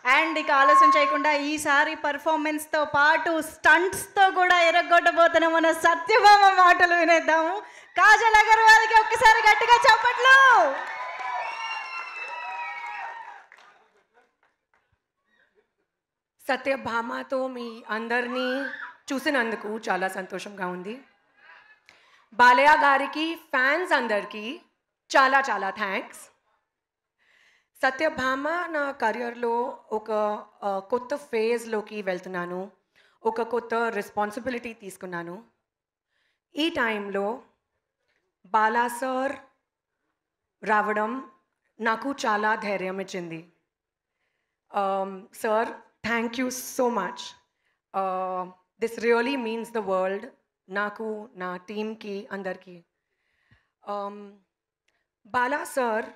And ఇక ఆలస్యం చేయకుండా ఈసారి పర్ఫార్మెన్స్తో పాటు స్టంట్స్తో కూడా ఎరగొట్టబోతున్న మన సత్యభామ మాటలు వినేద్దాము. కాజల్ అగర్వాల్కి ఒక్కసారి గట్టిగా చప్పట్లు. సత్యభామతో మీ అందరినీ చూసినందుకు చాలా సంతోషంగా ఉంది. బాలయ్య గారికి ఫ్యాన్స్ అందరికీ చాలా చాలా థ్యాంక్స్. సత్యభామ నా కెరియర్లో ఒక కొత్త ఫేజ్లోకి వెళ్తున్నాను, ఒక కొత్త రెస్పాన్సిబిలిటీ తీసుకున్నాను. ఈ టైంలో బాలా సార్ రావడం నాకు చాలా ధైర్యం ఇచ్చింది. Sir, thank you so much. This really means the world నాకు, నా టీమ్కి, అందరికీ. బాలా సార్,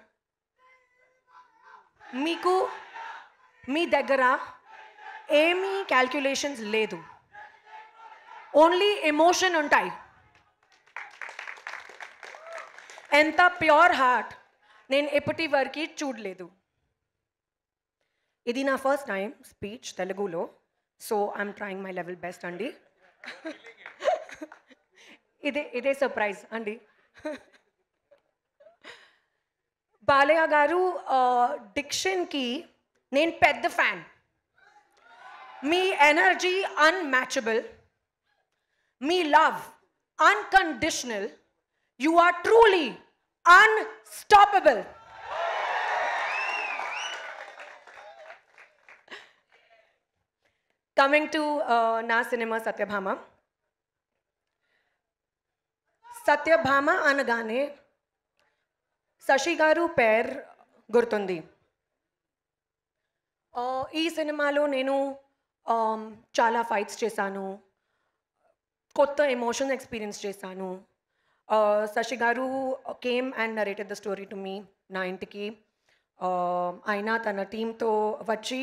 మీకు మీ దగ్గర ఏమీ క్యాల్కులేషన్స్ లేదు, ఓన్లీ ఎమోషన్ ఉంటాయి. ఎంత ప్యూర్ హార్ట్ నేను ఎప్పటి వరకు చూడలేదు. ఇది నా ఫస్ట్ టైం స్పీచ్ తెలుగులో, so I'm trying my level best అండి. ఇదే సర్ప్రైజ్ అండి. బాలయ్య గారు డిక్షన్కి నేను పెద్ద ఫ్యాన్. మీ ఎనర్జీ అన్మ్యాచబుల్, మీ love unconditional. You are truly unstoppable. Coming to నా సినిమా సత్యభామ. సత్యభామ అనగానే శశి గారు పేరు గుర్తుంది. ఈ సినిమాలో నేను చాలా ఫైట్స్ చేశాను, కొత్త ఎమోషన్ ఎక్స్పీరియన్స్ చేశాను. Sashi garu came and narrated the story to me నా ఇంటికి. ఆయన తన టీంతో వచ్చి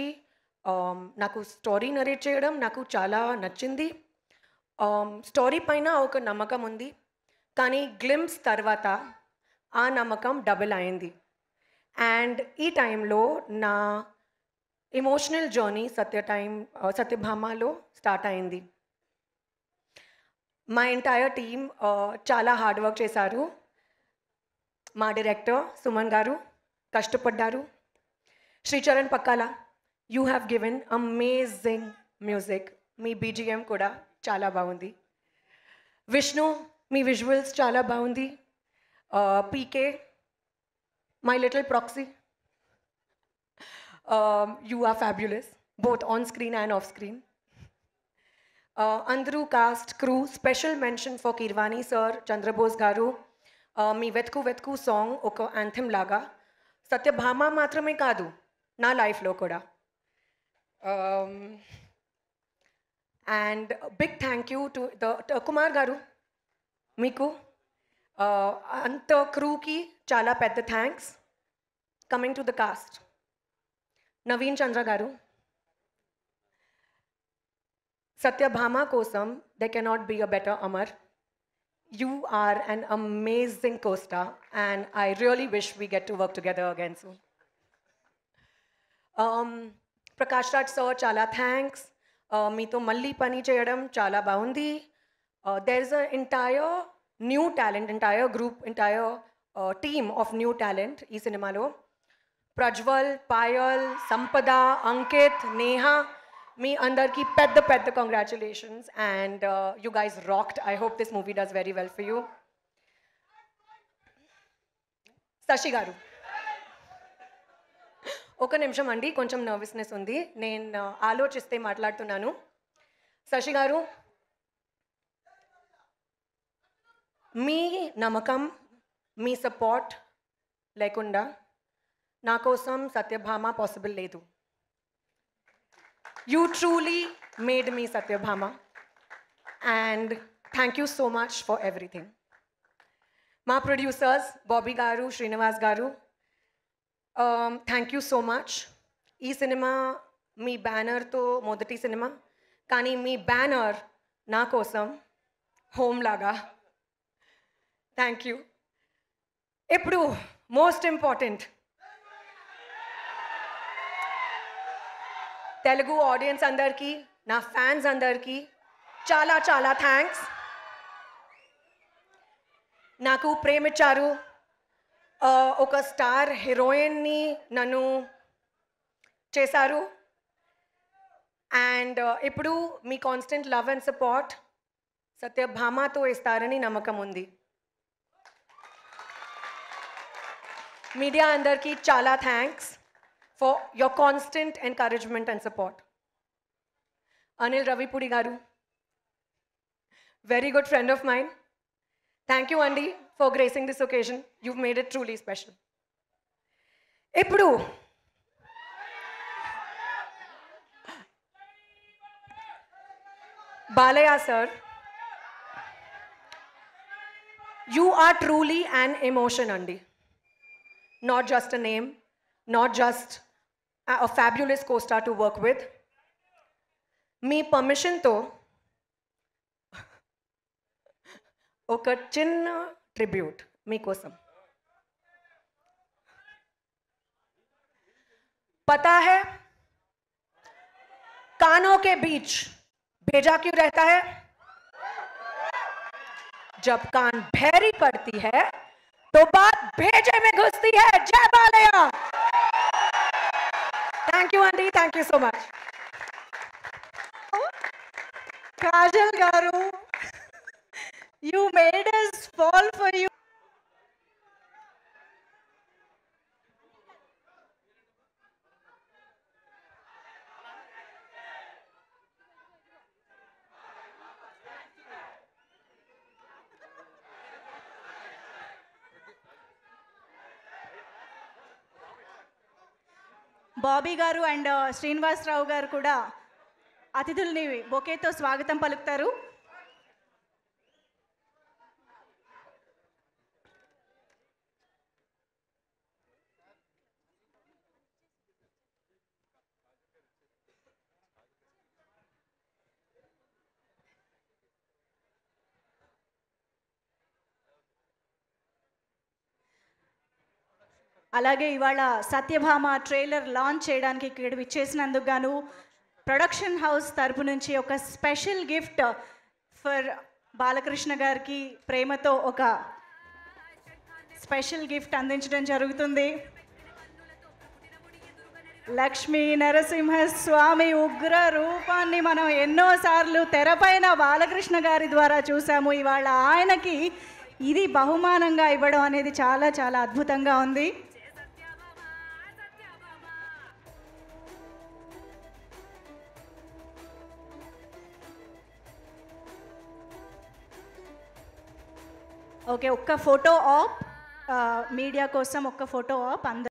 నాకు స్టోరీ నరేట్ చేయడం నాకు చాలా నచ్చింది. స్టోరీ పైన ఒక నమ్మకం ఉంది, కానీ గ్లిమ్స్ తర్వాత ఆ నమ్మకం డబుల్ అయింది. అండ్ ఈ టైంలో నా ఎమోషనల్ జర్నీ సత్యభామలో స్టార్ట్ అయింది. మా ఎంటైర్ టీమ్ చాలా హార్డ్ వర్క్ చేశారు. మా డైరెక్టర్ సుమన్ గారు కష్టపడ్డారు. Sricharan Pakkala, you have given amazing music. మీ బీజిఎం కూడా చాలా బాగుంది. విష్ణు, మీ విజువల్స్ చాలా బాగుంది. PK, my little proxy, you are fabulous both on screen and off screen. అందరూ cast, crew, special mention for Keeravani sir, Chandrabose garu. మీ వెతుకు వెతుకు సాంగ్ ఒక యాంథమ్ లాగా సత్యభామ మాత్రమే కాదు, నా లైఫ్లో కూడా. And big thank you to the Kumar garu, మీకు అంత క్రూకి చాలా పెద్ద thanks. Coming to the cast, Naveen Chandra garu, Satyabhama కోసం there cannot be a better Amar. You are an amazing co-star and I really wish we get to work together again soon. Prakash Raj sir, chala thanks. Meeto malli pani cheyadam chala baundi. There is an entire new talent, entire group, entire team of new talent ee cinemalo. Prajwal, Payal, Sampada, Ankit, Neha, మీ అందరికీ పెద్ద పెద్ద congratulations. And you guys rocked. I hope this movie does very well for you. Sashi గారు, ఒక నిమిషం అండి, కొంచెం nervousness ఉంది, నేను ఆలోచిస్తే మాట్లాడుతున్నాను. శశి గారు, మీ నమ్మకం, మీ సపోర్ట్ లేకుండా నా కోసం సత్యభామ పాసిబుల్ లేదు. You truly made me Satyabhama and thank you so much for everything. My producers, Bobby Garu, Srinivas Garu, thank you so much. Ee cinema మీ బ్యానర్తో మొదటి సినిమా, కానీ మీ బ్యానర్ నా కోసం హోమ్ లాగా. Thank you. ఇప్పుడు మోస్ట్ ఇంపార్టెంట్, తెలుగు ఆడియన్స్ అందరికీ, నా fans అందరికీ చాలా చాలా థ్యాంక్స్. నాకు ప్రేమించారు, ఒక స్టార్ హీరోయిన్ని నన్ను చేశారు. అండ్ ఇప్పుడు మీ కాన్స్టెంట్ లవ్ అండ్ సపోర్ట్ సత్యభామతో ఇస్తారని నమ్మకం ఉంది. మీడియా అందరికీ చాలా thanks for your constant encouragement and support. Anil Ravipudi garu, very good friend of mine. Thank you అండి for gracing this occasion. You made it truly special. ఇప్పుడు Balayya sir, you are truly an emotion andi, not just a name, not just a fabulous co-star to work with. మీ పర్మిషన్తో ఒక చిన్న tribute మీకోసం. पता है कानों के बीच भेजा क्यों रहता है? जब कान भैरी पड़ती है तो बात भेजे में घुसती है. जय Balayya. Thank you aunty, thank you so much. Kajal గారు, you made us fall for you. Bobby గారు అండ్ శ్రీనివాసరావు గారు కూడా అతిథుల్ని బొకేతో స్వాగతం పలుకుతారు. అలాగే ఇవాళ సత్యభామ ట్రైలర్ లాంచ్ చేయడానికి ఇక్కడ విచ్చేసినందుకు గాను ప్రొడక్షన్ హౌస్ తరపు నుంచి ఒక స్పెషల్ గిఫ్ట్ ఫర్ బాలకృష్ణ గారికి ప్రేమతో ఒక స్పెషల్ గిఫ్ట్ అందించడం జరుగుతుంది. లక్ష్మీ నరసింహస్వామి ఉగ్ర రూపాన్ని మనం ఎన్నోసార్లు తెరపైన బాలకృష్ణ గారి ద్వారా చూసాము. ఇవాళ ఆయనకి ఇది బహుమానంగా ఇవ్వడం అనేది చాలా చాలా అద్భుతంగా ఉంది. ఓకే, ఒక్క ఫోటో ఆప్, మీడియా కోసం ఒక్క ఫోటో ఆప్ అందరూ